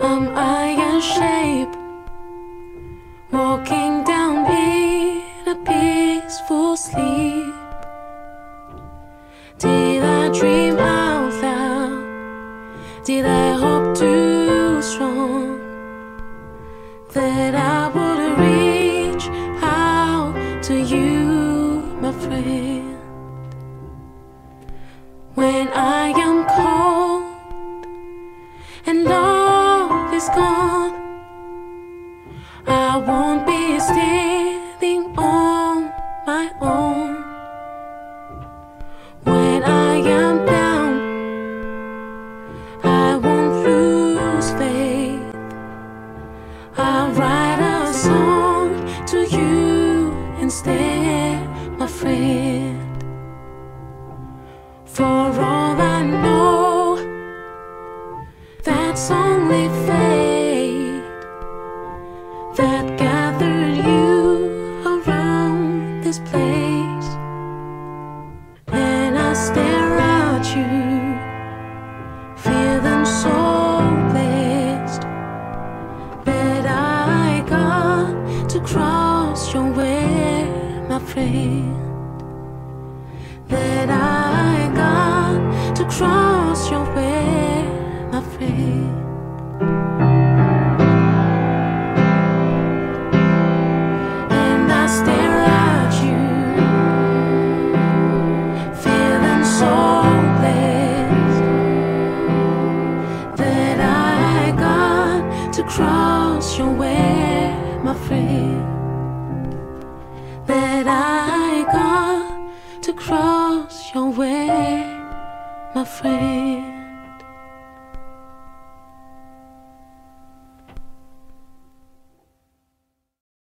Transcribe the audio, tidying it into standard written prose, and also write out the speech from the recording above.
Am I in shape? Walking down in a peaceful sleep. Did I dream out loud? Did I hope too strong that I would reach out to you, my friend? When I am cold and love is gone, I won't be standing on my own. When I am down, I won't lose faith. I'll write a song to you instead, my friend. For all I know, that's only fate that gathered you around this place. And I stare at you, feeling so blessed that I got to cross your way, my friend. That I got to cross your way, my friend. And I stare at you, feeling so blessed that I got to cross your way, my friend. That I got to cross your way, my friend.